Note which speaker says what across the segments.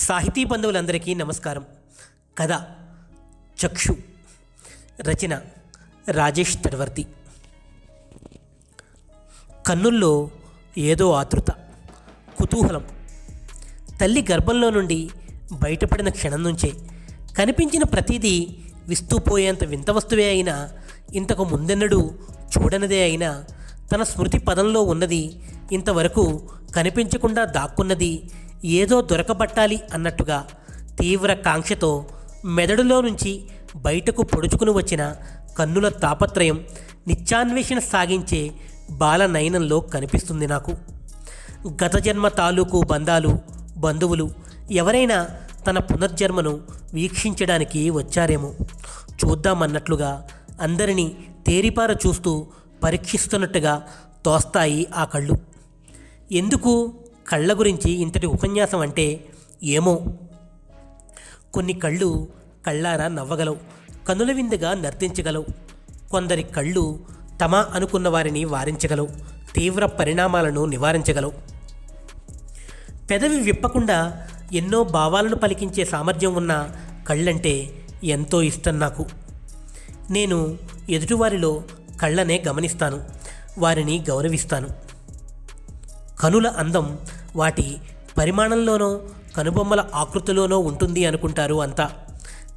Speaker 1: సాహితీ బంధువులందరికీ నమస్కారం. కథ చక్షు, రచన రాజేష్ తడవర్తి. కన్నుల్లో ఏదో ఆతృత, కుతూహలం. తల్లి గర్భంలో నుండి బయటపడిన క్షణం నుంచే కనిపించిన ప్రతిదీ విస్తూపోయేంత వింత వస్తువే అయినా, ఇంతకు ముందెన్నడూ చూడనిదే అయినా, తన స్మృతి పదంలో ఉన్నది, ఇంతవరకు కనిపించకుండా దాక్కున్నది ఏదో దొరకబట్టాలి అన్నట్టుగా తీవ్ర కాంక్షతో మెదడులో నుంచి బయటకు పొడుచుకుని వచ్చిన కన్నుల తాపత్రయం నిత్యాన్వేషణ సాగించే బాలనయనంలో కనిపిస్తుంది నాకు. గత జన్మ తాలూకు బంధువులు ఎవరైనా తన పునర్జన్మను వీక్షించడానికి వచ్చారేమో, చూద్దామన్నట్లుగా అందరినీ తేరిపార చూస్తూ పరీక్షిస్తున్నట్టుగా తోస్తాయి ఆ కళ్ళు. ఎందుకు కళ్ళ గురించి ఇంతటి ఉపన్యాసం అంటే ఏమో. కొన్ని కళ్ళు కళ్ళారా నవ్వగలవు, కనుల విందుగా నర్తించగలవు. కొందరి కళ్ళు తమ అనుకున్న వారిని వారించగలవు, తీవ్ర పరిణామాలను నివారించగలవు. పెదవి విప్పకుండా ఎన్నో భావాలను పలికించే సామర్థ్యం ఉన్న కళ్ళంటే ఎంతో ఇష్టం నాకు. నేను ఎదుటివారిలో కళ్ళనే గమనిస్తాను, వారిని గౌరవిస్తాను. కనుల అందం వాటి పరిమాణంలోనో కనుబొమ్మల ఆకృతిలోనో ఉంటుంది అనుకుంటారు అంతా.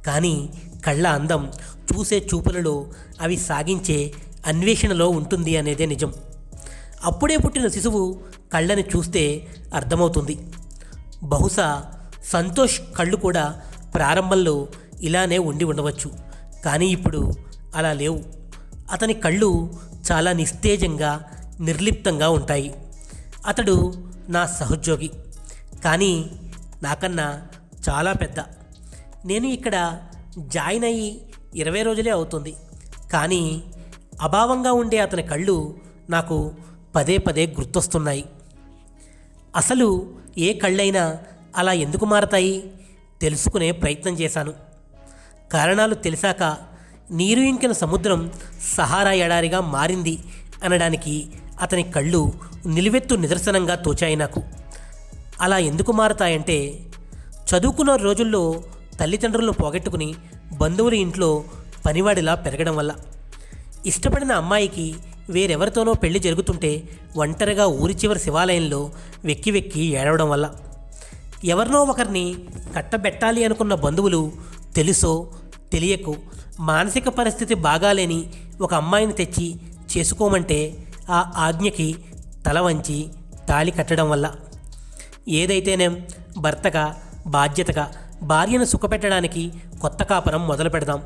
Speaker 1: కానీ కళ్ళ అందం చూసే చూపులలో, అవి సాగించే అన్వేషణలో ఉంటుంది అనేదే నిజం. అప్పుడే పుట్టిన శిశువు కళ్ళని చూస్తే అర్థమవుతుంది. బహుశా సంతోష్ కళ్ళు కూడా ప్రారంభంలో ఇలానే ఉండి ఉండవచ్చు, కానీ ఇప్పుడు అలా లేవు. అతని కళ్ళు చాలా నిస్తేజంగా, నిర్లిప్తంగా ఉంటాయి. అతడు నా సహోద్యోగి, కానీ నాకన్నా చాలా పెద్ద. నేను ఇక్కడ జాయిన్ అయ్యి 20 రోజులే అవుతుంది, కానీ అభావంగా ఉండే అతని కళ్ళు నాకు పదే పదే గుర్తొస్తున్నాయి. అసలు ఏ కళ్ళైనా అలా ఎందుకు మారతాయి తెలుసుకునే ప్రయత్నం చేశాను. కారణాలు తెలిసాక నీరు ఇంకిన సముద్రం సహారా ఎడారిగా మారింది అనడానికి అతని కళ్ళు నిలువెత్తు నిదర్శనంగా తోచాయి నాకు. అలా ఎందుకు మారతాయంటే, చదువుకున్న రోజుల్లో తల్లిదండ్రులను పోగొట్టుకుని బంధువుల ఇంట్లో పనివాడిలా పెరగడం వల్ల, ఇష్టపడిన అమ్మాయికి వేరెవరితోనో పెళ్లి జరుగుతుంటే ఒంటరిగా ఊరి చివరి శివాలయంలో వెక్కి వెక్కి ఏడవడం వల్ల, ఎవరినో ఒకరిని కట్టబెట్టాలి అనుకున్న బంధువులు తెలుసో తెలియకో మానసిక పరిస్థితి బాగాలేని ఒక అమ్మాయిని తెచ్చి చేసుకోమంటే ఆ ఆజ్ఞకి తల వంచి తాళి కట్టడం వల్ల, ఏదైతేనేం భర్తగా బాధ్యతగా భార్యను సుఖపెట్టడానికి కొత్త కాపురం మొదలు పెడదాం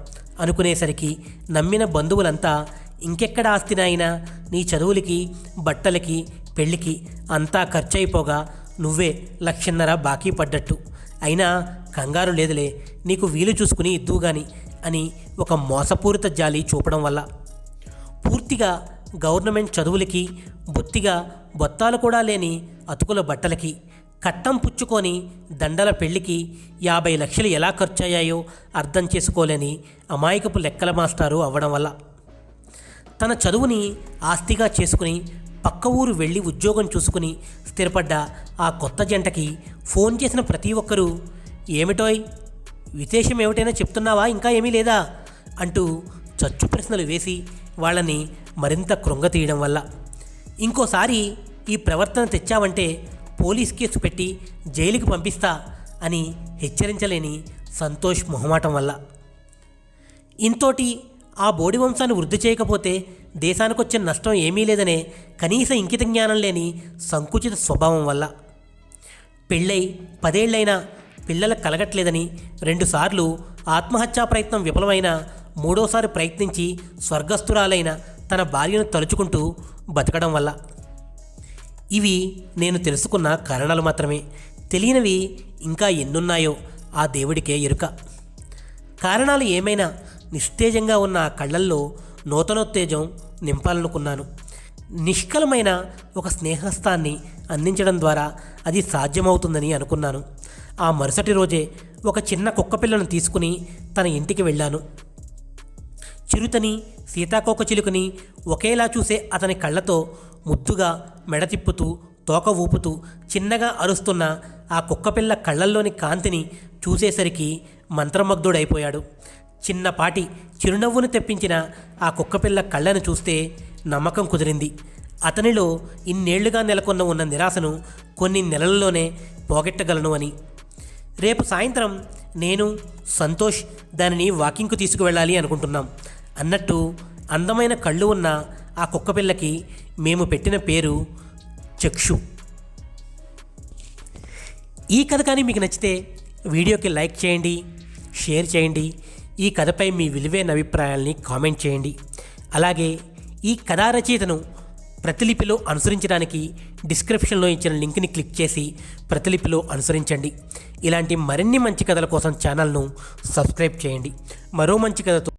Speaker 1: అనుకునేసరికి నమ్మిన బంధువులంతా ఇంకెక్కడ ఆస్తినైనా నీ చదువులకి, బట్టలకి, పెళ్ళికి అంతా ఖర్చయిపోగా నువ్వే 1,50,000 బాకీ పడ్డట్టు, అయినా కంగారు లేదులే, నీకు వీలు చూసుకుని ఇద్దువుగాని అని ఒక మోసపూరిత జాలి చూపడం వల్ల, పూర్తిగా గవర్నమెంట్ చదువులకి, బొత్తిగా బొత్తాలు కూడా లేని అతుకుల బట్టలకి, కట్టం పుచ్చుకొని దండల పెళ్లికి 50 లక్షలు ఎలా ఖర్చయ్యాయో అర్థం చేసుకోలేని అమాయకపు లెక్కల మాస్టారు అవ్వడం వల్ల, తన చదువుని ఆస్తిగా చేసుకుని పక్క ఊరు వెళ్ళి ఉద్యోగం చూసుకుని స్థిరపడ్డ ఆ కొత్త జంటకి ఫోన్ చేసిన ప్రతి ఒక్కరూ ఏమిటోయ్, విశేషం ఏమిటైనా చెప్తున్నావా, ఇంకా ఏమీ లేదా అంటూ చచ్చు ప్రశ్నలు వేసి వాళ్ళని మరింత కృంగతీయడం వల్ల, ఇంకోసారి ఈ ప్రవర్తన తెచ్చావంటే పోలీస్ కేసు పెట్టి జైలుకి పంపిస్తా అని హెచ్చరించలేని సంతోష్ మొహమాటం వల్ల, ఇంతోటి ఆ బోడి వంశాన్ని వృద్ధి చేయకపోతే దేశానికి వచ్చే నష్టం ఏమీ లేదనే కనీస ఇంకిత జ్ఞానం లేని సంకుచిత స్వభావం వల్ల, పెళ్ళై 10 ఏళ్లైనా పిల్లలు కలగట్లేదని 2 సార్లు ఆత్మహత్యా ప్రయత్నం విఫలమైన 3వసారి ప్రయత్నించి స్వర్గస్థురాలైన తన భార్యను తలుచుకుంటూ బతకడం వల్ల. ఇవి నేను తెలుసుకున్న కారణాలు మాత్రమే. తెలియనివి ఇంకా ఎన్నున్నాయో ఆ దేవుడికే ఎరుక. కారణాలు ఏమైనా నిస్తేజంగా ఉన్న ఆ కళ్ళల్లో నూతనోత్తేజం నింపాలనుకున్నాను. నిష్కలమైన ఒక స్నేహస్థాన్ని అందించడం ద్వారా అది సాధ్యమవుతుందని అనుకున్నాను. ఆ మరుసటి రోజే ఒక చిన్న కుక్కపిల్లను తీసుకుని తన ఇంటికి వెళ్ళాను. చిరుతని, సీతాకోక చిలుకని ఒకేలా చూసే అతని కళ్ళతో ముద్దుగా మెడ తిప్పుతూ తోక ఊపుతూ చిన్నగా అరుస్తున్న ఆ కుక్కపిల్ల కళ్ళల్లోని కాంతిని చూసేసరికి మంత్రముగ్ధుడైపోయాడు. చిన్నపాటి చిరునవ్వును తెప్పించిన ఆ కుక్కపిల్ల కళ్ళను చూస్తే నమ్మకం కుదిరింది. అతనిలో ఇన్నేళ్లుగా నెలకొన్న ఉన్న నిరాశను కొన్ని నెలల్లోనే పోగొట్టగలను అని. రేపు సాయంత్రం నేను, సంతోష్ దానిని వాకింగ్కు తీసుకువెళ్ళాలి అనుకుంటున్నాం అన్నట్టు అందమైన కళ్ళు ఉన్న ఆ కుక్కపిల్లకి మేము పెట్టిన పేరు చక్షు. ఈ కథ కానీ మీకు నచ్చితే వీడియోకి లైక్ చేయండి, షేర్ చేయండి. ఈ కథపై మీ విలువైన అభిప్రాయాల్ని కామెంట్ చేయండి. అలాగే ఈ కథా రచయితను ప్రతిలిపిలో అనుసరించడానికి డిస్క్రిప్షన్లో ఇచ్చిన లింక్ని క్లిక్ చేసి ప్రతిలిపిలో అనుసరించండి. ఇలాంటి మరిన్ని మంచి కథల కోసం ఛానల్ను సబ్స్క్రైబ్ చేయండి. మరో మంచి కథతో